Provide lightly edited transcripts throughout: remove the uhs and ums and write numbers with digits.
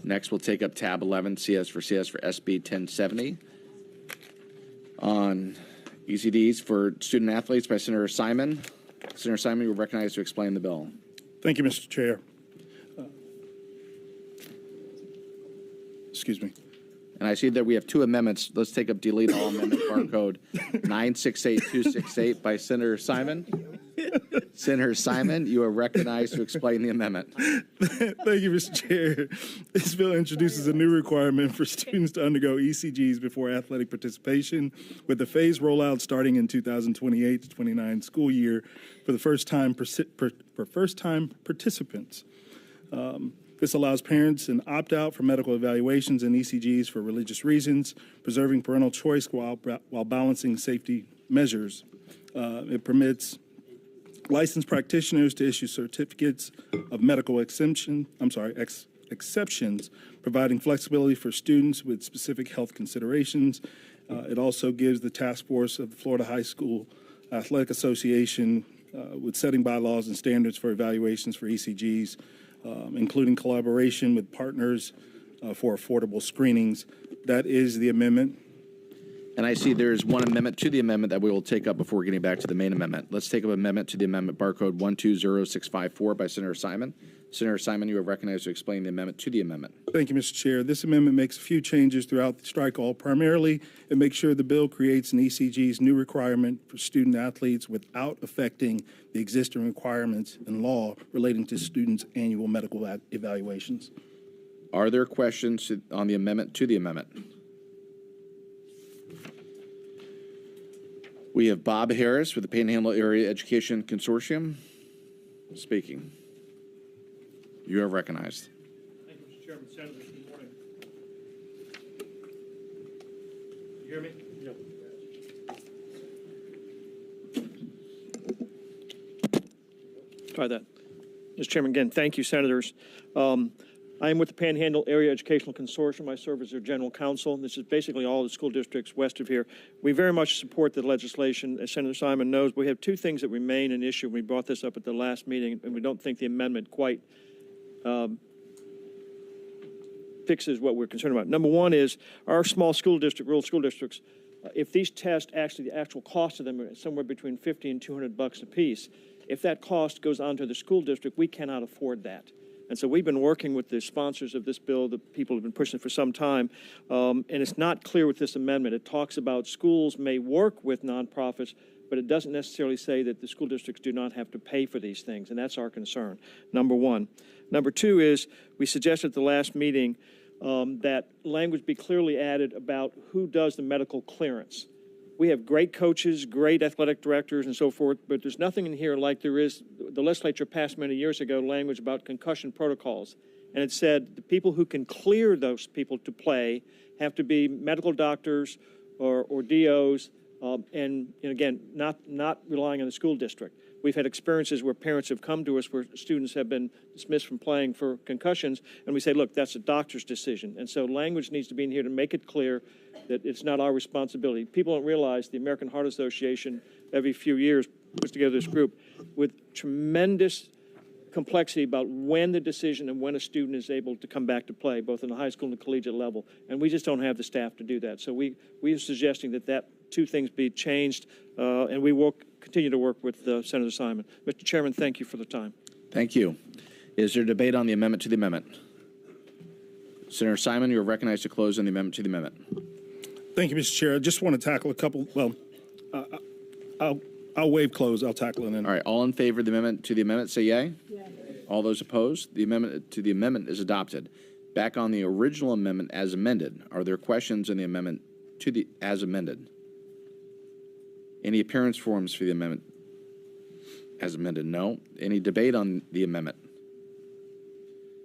Next, we'll take up tab 11, CS for SB 1070 on ECDs for student athletes by Senator Simon. Senator Simon, you are recognized to explain the bill. Thank you, Mr. Chair. Excuse me. And I see that we have two amendments. Let's take up delete all amendment barcode 968268 by Senator Simon. Senator Simon, you are recognized to explain the amendment. Thank you, Mr. Chair. This bill introduces a new requirement for students to undergo ECGs before athletic participation, with the phased rollout starting in 2028 to 29 school year for the first-time participants. This allows parents an opt-out for medical evaluations and ECGs for religious reasons, preserving parental choice while balancing safety measures. It permits licensed practitioners to issue certificates of medical exceptions, providing flexibility for students with specific health considerations. It also gives the task force of the Florida High School Athletic Association with setting bylaws and standards for evaluations for ECGs, including collaboration with partners for affordable screenings. That is the amendment. And I see there's one amendment to the amendment that we will take up before getting back to the main amendment. Let's take up amendment to the amendment barcode 120654 by Senator Simon. Senator Simon, you are recognized to explain the amendment to the amendment. Thank you, Mr. Chair. This amendment makes a few changes throughout the strike all. Primarily, it makes sure the bill creates an ECG's new requirement for student athletes without affecting the existing requirements in law relating to students' annual medical evaluations. Are there questions on the amendment to the amendment? We have Bob Harris with the Panhandle Area Education Consortium speaking. You are recognized. Thank you, Mr. Chairman. Senators, good morning. You hear me? Yeah. Try that. Mr. Chairman, again, thank you, Senators. I am with the Panhandle Area Educational Consortium. I serve as their general counsel. This is basically all the school districts west of here. We very much support the legislation. As Senator Simon knows, we have two things that remain an issue. We brought this up at the last meeting, and we don't think the amendment quite fixes what we're concerned about. Number one is our small school district, rural school districts, if these tests, actually the actual cost of them are somewhere between $50 and $200 a piece, if that cost goes on to the school district, we cannot afford that. And so we've been working with the sponsors of this bill, the people who have been pushing it for some time, and it's not clear with this amendment. It talks about schools may work with nonprofits, but it doesn't necessarily say that the school districts do not have to pay for these things, and that's our concern, number one. Number two is we suggested at the last meeting that language be clearly added about who does the medical clearance. We have great coaches, great athletic directors, and so forth, but there's nothing in here like there is. The legislature passed many years ago language about concussion protocols, and it said the people who can clear those people to play have to be medical doctors or DOs, and again, not relying on the school district. We've had experiences where parents have come to us where students have been dismissed from playing for concussions, and we say, look, that's a doctor's decision. And so language needs to be in here to make it clear that it's not our responsibility. People don't realize the American Heart Association every few years puts together this group with tremendous complexity about when the decision and when a student is able to come back to play, both in the high school and the collegiate level. And we just don't have the staff to do that. So we are suggesting that two things be changed, and we will continue to work with Senator Simon. Mr. Chairman, thank you for the time. Thank you. Is there debate on the amendment to the amendment? Senator Simon, you are recognized to close on the amendment to the amendment. Thank you, Mr. Chair. I just want to tackle a couple, I'll waive close. I'll tackle it in. All right. All in favor of the amendment to the amendment, say yay. Yay. All those opposed? The amendment to the amendment is adopted. Back on the original amendment as amended. Are there questions on the amendment to the as amended? Any appearance forms for the amendment as amended? No. Any debate on the amendment?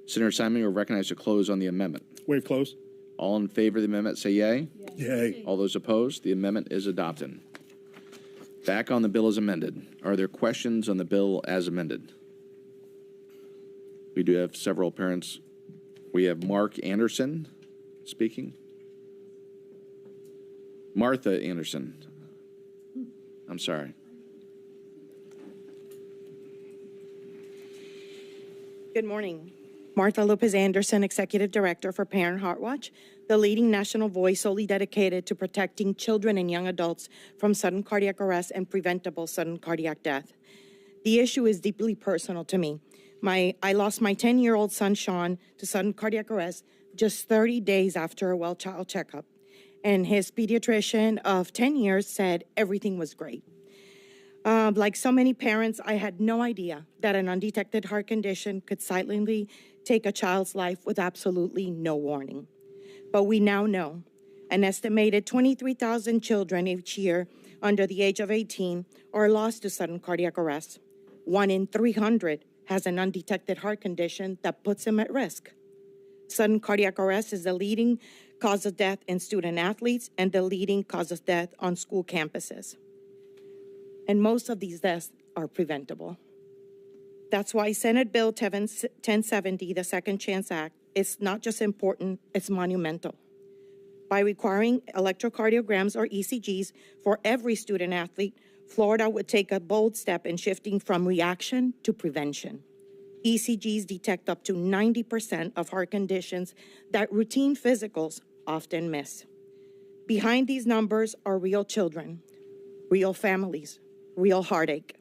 Senator Simon, you are recognized to close on the amendment. Waive close. All in favor of the amendment, say yay. Yay. All those opposed? The amendment is adopted. Back on the bill as amended. Are there questions on the bill as amended? We do have several parents. We have Mark Anderson speaking. Martha Anderson. I'm sorry. Good morning. Martha Lopez Anderson, Executive Director for Parent Heart Watch, the leading national voice solely dedicated to protecting children and young adults from sudden cardiac arrest and preventable sudden cardiac death. The issue is deeply personal to me. I lost my 10-year-old son, Sean, to sudden cardiac arrest just 30 days after a well child checkup. And his pediatrician of 10 years said everything was great. Like so many parents, I had no idea that an undetected heart condition could silently take a child's life with absolutely no warning. But we now know an estimated 23,000 children each year under the age of 18 are lost to sudden cardiac arrest. 1 in 300 has an undetected heart condition that puts them at risk. Sudden cardiac arrest is the leading cause of death in student athletes and the leading cause of death on school campuses. And most of these deaths are preventable. That's why Senate Bill 1070, the Second Chance Act, is not just important, it's monumental. By requiring electrocardiograms or ECGs for every student athlete, Florida would take a bold step in shifting from reaction to prevention. ECGs detect up to 90% of heart conditions that routine physicals often miss. Behind these numbers are real children, real families, real heartache.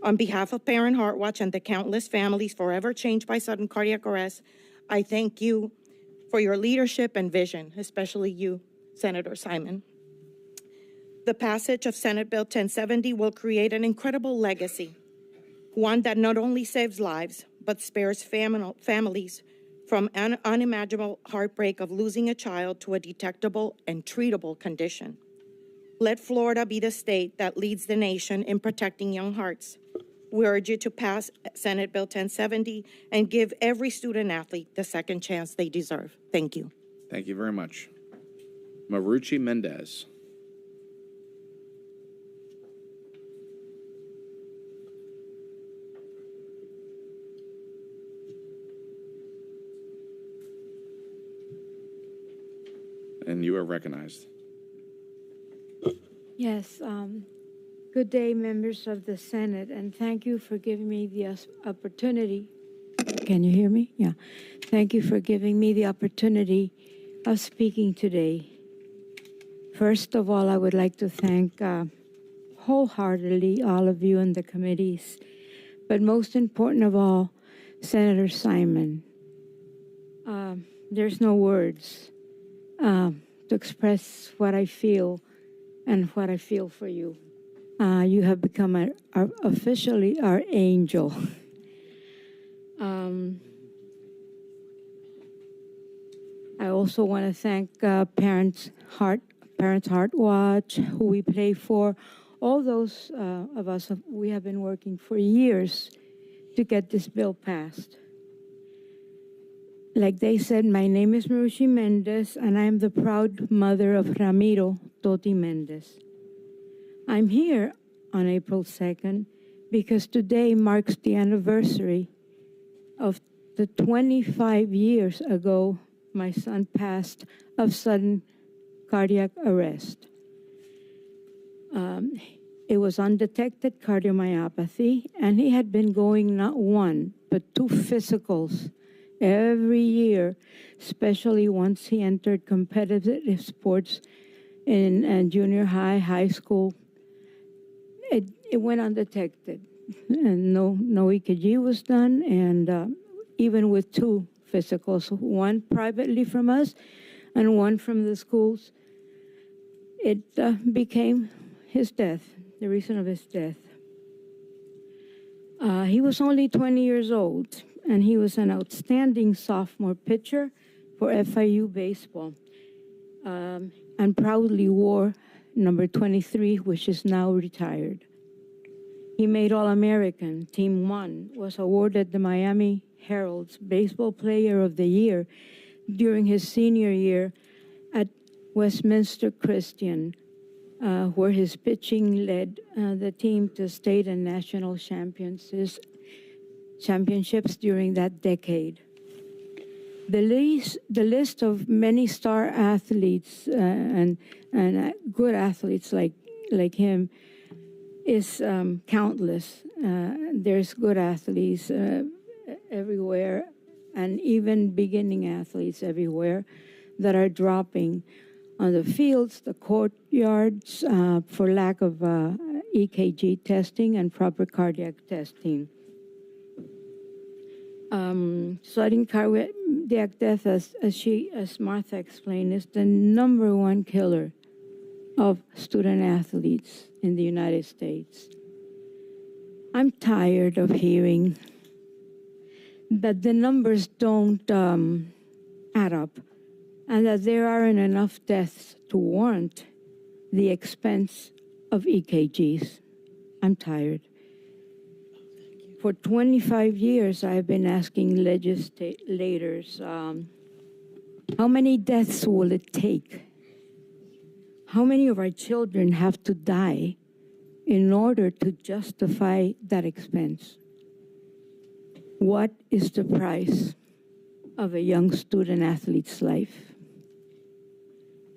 On behalf of Parent Heart Watch and the countless families forever changed by sudden cardiac arrest, I thank you for your leadership and vision, especially you, Senator Simon. The passage of Senate Bill 1070 will create an incredible legacy, one that not only saves lives, but spares families from an unimaginable heartbreak of losing a child to a detectable and treatable condition. Let Florida be the state that leads the nation in protecting young hearts. We urge you to pass Senate Bill 1070 and give every student athlete the second chance they deserve. Thank you. Thank you very much. Marucci Mendez. And you are recognized. Yes, good day, members of the Senate, and thank you for giving me the opportunity. Can you hear me? Yeah. Thank you for giving me the opportunity of speaking today. First of all, I would like to thank wholeheartedly all of you in the committees, but most important of all, Senator Simon. There's no words to express what I feel and what I feel for you. You have become officially our angel. I also want to thank Parents Heart Watch, who we play for. All those of us, we have been working for years to get this bill passed. Like they said, my name is Marucci Mendez, and I am the proud mother of Ramiro Toti Mendez. I'm here on April 2nd because today marks the anniversary of the 25 years ago my son passed of sudden cardiac arrest. It was undetected cardiomyopathy, and he had been going not one, but 2 physicals every year, especially once he entered competitive sports in junior high, high school. It went undetected, and no EKG was done, and even with 2 physicals, one privately from us and one from the schools, it became his death, the reason of his death. He was only 20 years old, and he was an outstanding sophomore pitcher for FIU baseball, and proudly wore number 23, which is now retired. He made All-American, Team 1, was awarded the Miami Herald's Baseball Player of the Year during his senior year at Westminster Christian, where his pitching led the team to state and national championships during that decade. The list of many star athletes and good athletes like him is countless. There's good athletes everywhere. and even beginning athletes everywhere that are dropping on the fields, the courtyards, for lack of EKG testing and proper cardiac testing. Sudden cardiac death, as Martha explained, is the #1 killer of student athletes in the United States. I'm tired of hearing that the numbers don't add up and that there aren't enough deaths to warrant the expense of EKGs. I'm tired. For 25 years, I've been asking legislators, how many deaths will it take? How many of our children have to die in order to justify that expense? What is the price of a young student athlete's life?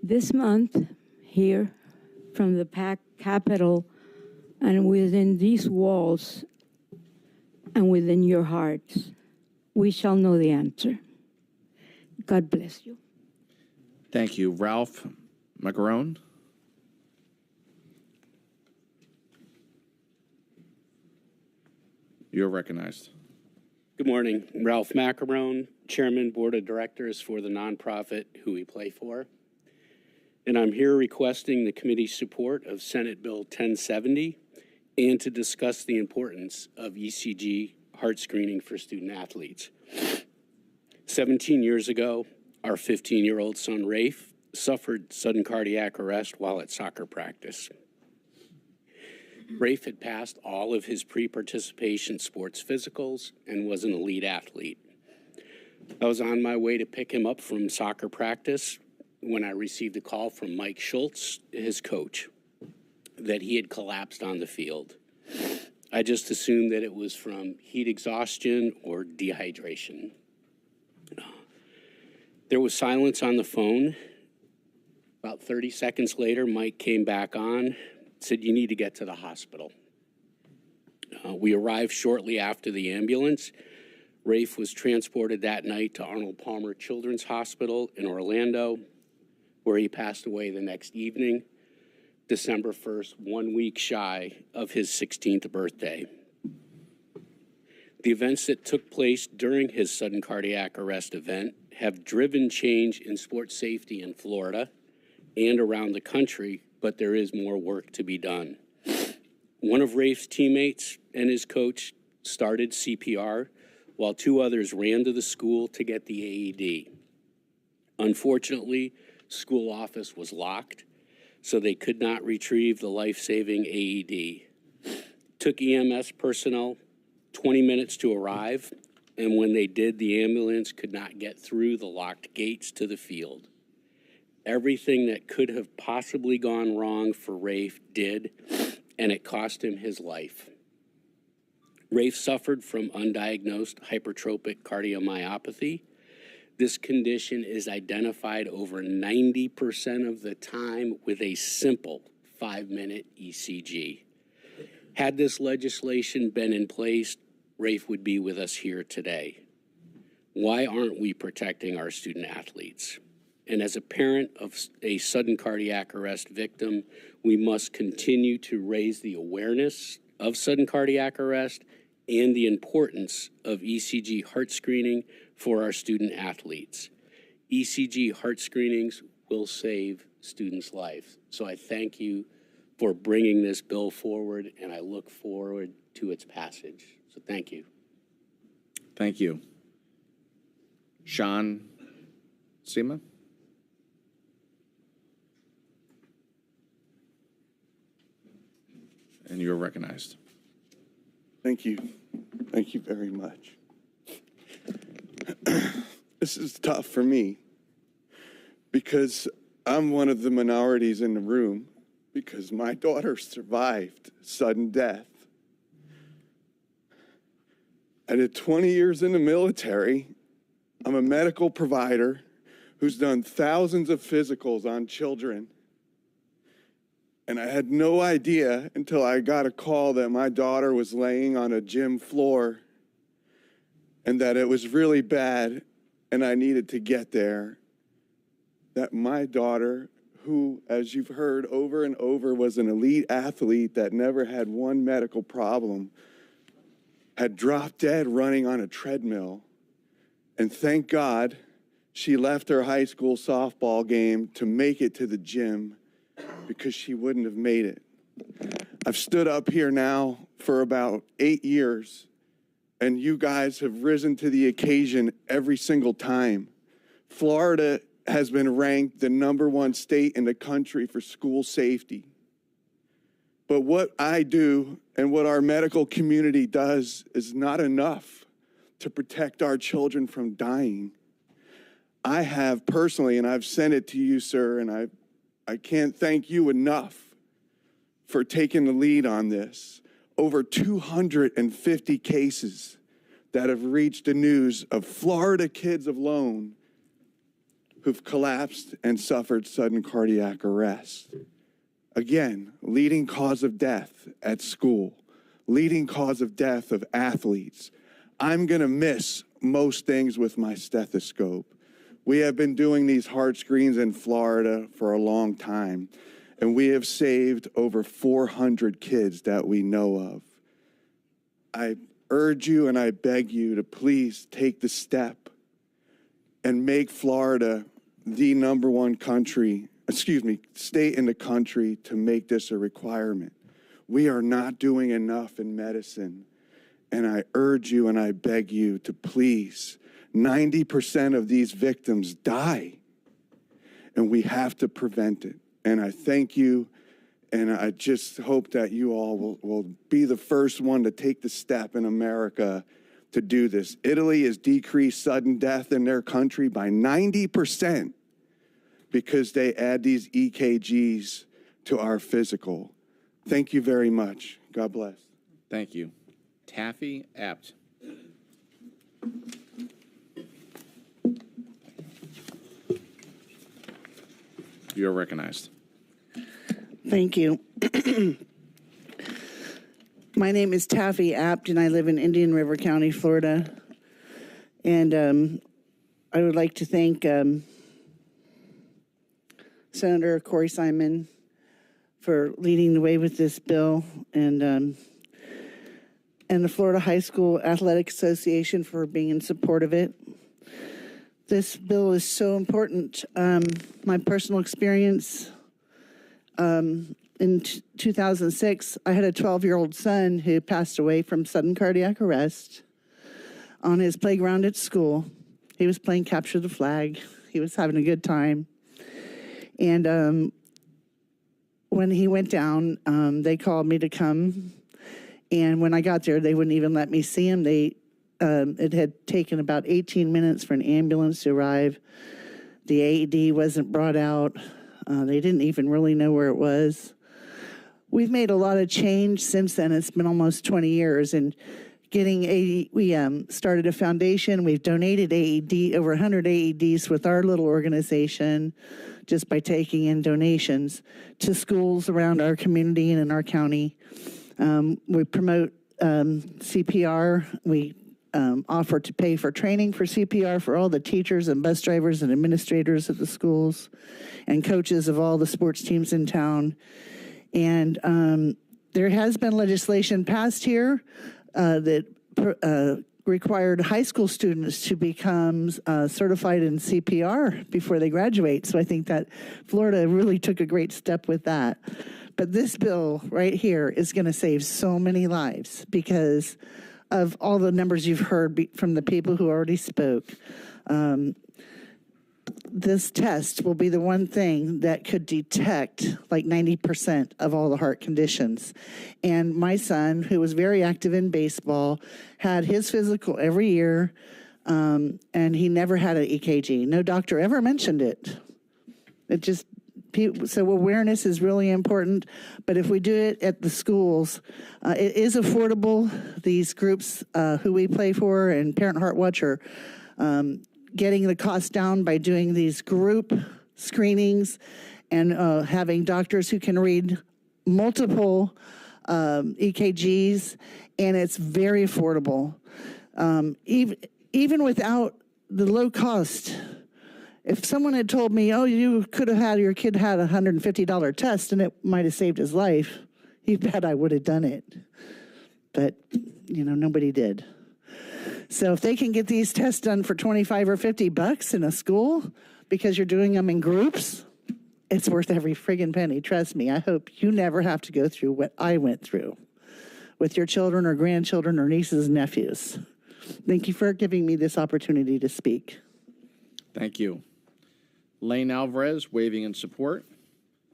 This month, here from the Capitol and within these walls and within your hearts, we shall know the answer. God bless you. Thank you. Ralph Macarone? You're recognized. Good morning. Ralph Macarone, Chairman, Board of Directors for the nonprofit Who We Play For. And I'm here requesting the committee's support of Senate Bill 1070 and to discuss the importance of ECG heart screening for student athletes. 17 years ago, our 15-year-old son, Rafe, suffered sudden cardiac arrest while at soccer practice. Rafe had passed all of his pre-participation sports physicals and was an elite athlete. I was on my way to pick him up from soccer practice when I received a call from Mike Schultz, his coach, that he had collapsed on the field. I just assumed that it was from heat exhaustion or dehydration. There was silence on the phone. About 30 seconds later, Mike came back on, said, "You need to get to the hospital." We arrived shortly after the ambulance. Rafe was transported that night to Arnold Palmer Children's Hospital in Orlando, where he passed away the next evening, December 1st, 1 week shy of his 16th birthday. The events that took place during his sudden cardiac arrest event have driven change in sports safety in Florida and around the country, but there is more work to be done. One of Rafe's teammates and his coach started CPR, while 2 others ran to the school to get the AED. Unfortunately, school office was locked, so they could not retrieve the life-saving AED. Took EMS personnel 20 minutes to arrive, and when they did, the ambulance could not get through the locked gates to the field. Everything that could have possibly gone wrong for Rafe did, and it cost him his life. Rafe suffered from undiagnosed hypertrophic cardiomyopathy. This condition is identified over 90% of the time with a simple 5-minute ECG. Had this legislation been in place, Rafe would be with us here today. Why aren't we protecting our student athletes? And as a parent of a sudden cardiac arrest victim, we must continue to raise the awareness of sudden cardiac arrest and the importance of ECG heart screening for our student athletes. ECG heart screenings will save students' lives. So I thank you for bringing this bill forward, and I look forward to its passage. So thank you. Thank you. Sean Seema? And you're recognized. Thank you. Thank you very much. This is tough for me because I'm one of the minorities in the room because my daughter survived sudden death. I did 20 years in the military. I'm a medical provider who's done thousands of physicals on children. And I had no idea until I got a call that my daughter was laying on a gym floor and that it was really bad and I needed to get there, that my daughter, who, as you've heard over and over, was an elite athlete that never had one medical problem, had dropped dead running on a treadmill. And thank God she left her high school softball game to make it to the gym, because she wouldn't have made it. I've stood up here now for about 8 years, and you guys have risen to the occasion every single time. Florida has been ranked the #1 state in the country for school safety. But what I do and what our medical community does is not enough to protect our children from dying. I have personally, and I've sent it to you, sir, and I can't thank you enough for taking the lead on this. Over 250 cases that have reached the news of Florida kids alone who've collapsed and suffered sudden cardiac arrest. Again, leading cause of death at school, leading cause of death of athletes. I'm going to miss most things with my stethoscope. We have been doing these heart screens in Florida for a long time, and we have saved over 400 kids that we know of. I urge you and I beg you to please take the step and make Florida the #1 state in the country to make this a requirement. We are not doing enough in medicine. And I urge you and I beg you to please, 90% of these victims die, and we have to prevent it. And I thank you, and I just hope that you all will be the first one to take the step in America to do this. Italy has decreased sudden death in their country by 90% because they add these EKGs to our physical. Thank you very much. God bless. Thank you. Taffy Apt. You're recognized. Thank you. My name is Taffy Apt, and I live in Indian River County, Florida. And I would like to thank Senator Corey Simon for leading the way with this bill, and the Florida High School Athletic Association for being in support of it. This bill is so important. My personal experience, in 2006, I had a 12-year-old son who passed away from sudden cardiac arrest on his playground at school. He was playing capture the flag. He was having a good time. And when he went down, they called me to come. And when I got there, they wouldn't even let me see him. It had taken about 18 minutes for an ambulance to arrive. The AED wasn't brought out. They didn't even really know where it was. We've made a lot of change since then. It's been almost 20 years. And we started a foundation. We've donated over 100 AEDs with our little organization just by taking in donations to schools around our community and in our county. We promote CPR. We offer to pay for training for CPR for all the teachers and bus drivers and administrators at the schools and coaches of all the sports teams in town. And there has been legislation passed here that required high school students to become certified in CPR before they graduate. So I think that Florida really took a great step with that. But this bill right here is going to save so many lives because of all the numbers you've heard from the people who already spoke. This test will be the one thing that could detect like 90% of all the heart conditions. And my son, who was very active in baseball, had his physical every year, and he never had an EKG. No doctor ever mentioned it. So awareness is really important, but if we do it at the schools, it is affordable. These groups who we play for and Parent Heart Watch are getting the cost down by doing these group screenings and having doctors who can read multiple EKGs, and it's very affordable. even without the low cost, if someone had told me, oh, you could have had your kid had a $150 test and it might have saved his life, you bet I would have done it. But, nobody did. So if they can get these tests done for 25 or 50 bucks in a school because you're doing them in groups, it's worth every friggin' penny. Trust me. I hope you never have to go through what I went through with your children or grandchildren or nieces and nephews. Thank you for giving me this opportunity to speak. Thank you. Lane Alvarez, waving in support.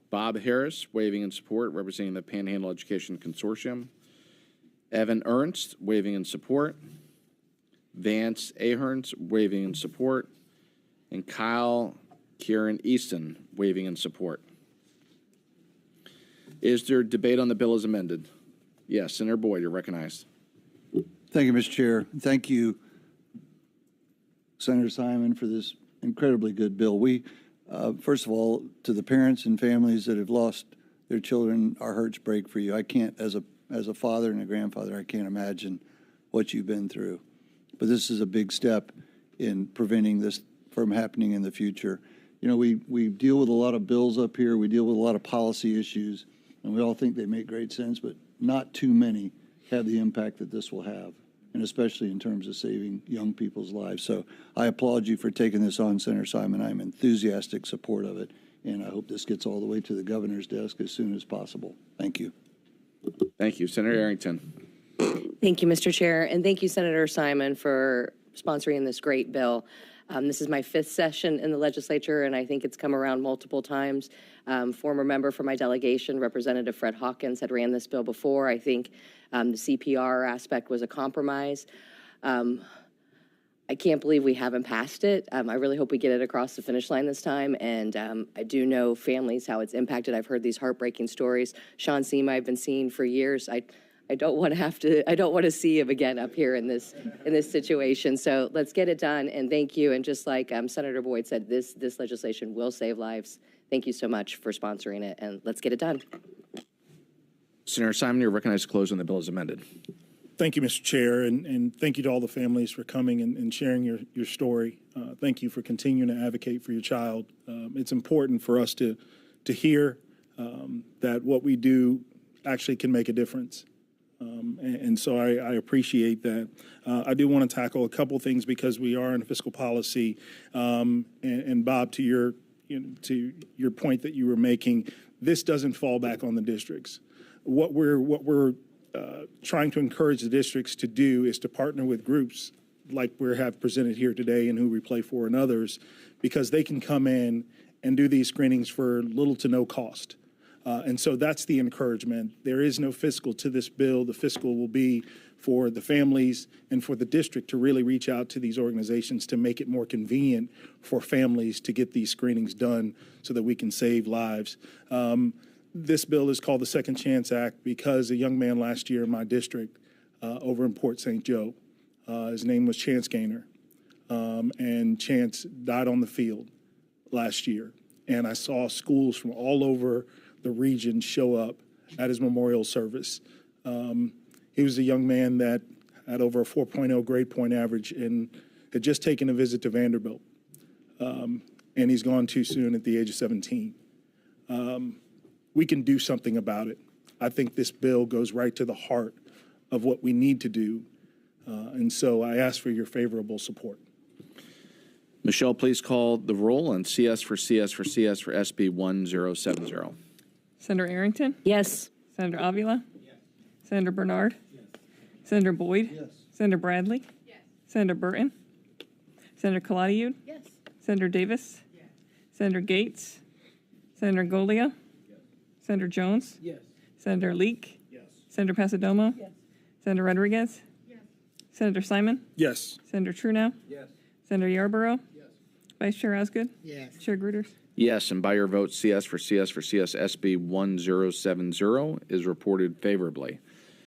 Bob Harris, waving in support, representing the Panhandle Education Consortium. Evan Ernst, waving in support. Vance Aherns, waving in support. And Kyle Kieran Easton, waving in support. Is there debate on the bill as amended? Yes, Senator Boyd, you're recognized. Thank you, Mr. Chair. Thank you, Senator Simon, for this incredibly good bill. We, first of all, to the parents and families that have lost their children, our hearts break for you. I can't, as a father and a grandfather, I can't imagine what you've been through. But this is a big step in preventing this from happening in the future. We deal with a lot of bills up here. We deal with a lot of policy issues, and we all think they make great sense, but not too many have the impact that this will have, and especially in terms of saving young people's lives. So I applaud you for taking this on, Senator Simon. I'm enthusiastic support of it, and I hope this gets all the way to the governor's desk as soon as possible. Thank you. Thank you. Senator Arrington. Thank you, Mr. Chair, and thank you, Senator Simon, for sponsoring this great bill. This is my 5th session in the legislature, and I think it's come around multiple times. Former member for my delegation, Representative Fred Hawkins, had ran this bill before. I think the CPR aspect was a compromise. I can't believe we haven't passed it. I really hope we get it across the finish line this time, and I do know families, how it's impacted. I've heard these heartbreaking stories. Sean Seema I've been seeing for years. I don't want to see him again up here in this situation. So let's get it done, and thank you. And just like Senator Boyd said, this legislation will save lives. Thank you so much for sponsoring it, and let's get it done. Senator Simon, you're recognized to close on the bill as amended. Thank you, Mr. Chair, and thank you to all the families for coming and sharing your story. Thank you for continuing to advocate for your child. It's important for us to hear that what we do actually can make a difference. And so I appreciate that. I do want to tackle a couple things because we are in fiscal policy. And Bob, to your point that you were making, this doesn't fall back on the districts. What we're trying to encourage the districts to do is to partner with groups like we have presented here today and who we play for and others, because they can come in and do these screenings for little to no cost. And so that's the encouragement. There is no fiscal to this bill. The fiscal will be for the families and for the district to really reach out to these organizations to make it more convenient for families to get these screenings done so that we can save lives. This bill is called the Second Chance Act because a young man last year in my district over in Port St. Joe, his name was Chance Gaynor, and Chance died on the field last year. And I saw schools from all over the region show up at his memorial service. He was a young man that had over a 4.0 grade point average and had just taken a visit to Vanderbilt. And he's gone too soon at the age of 17. We can do something about it. I think this bill goes right to the heart of what we need to do. And so I ask for your favorable support. Michelle, please call the roll on CS for SB 1070. Senator Arrington? Yes. Senator Avila? Yes. Senator Bernard? Yes. Senator Boyd? Yes. Senator Bradley? Yes. Senator Burton? Senator Kaladiud? Yes. Senator Davis? Yes. Senator Gates? Senator Golia? Yes. Senator Jones? Yes. Senator Leek? Yes. Senator Pasadomo? Yes. Senator Rodriguez? Yes. Senator Simon? Yes. Senator Trudeau? Yes. Senator Yarborough? Yes. Vice Chair Osgood? Yes. Chair Gruters? Yes, and by your vote, CS for SB 1070 is reported favorably.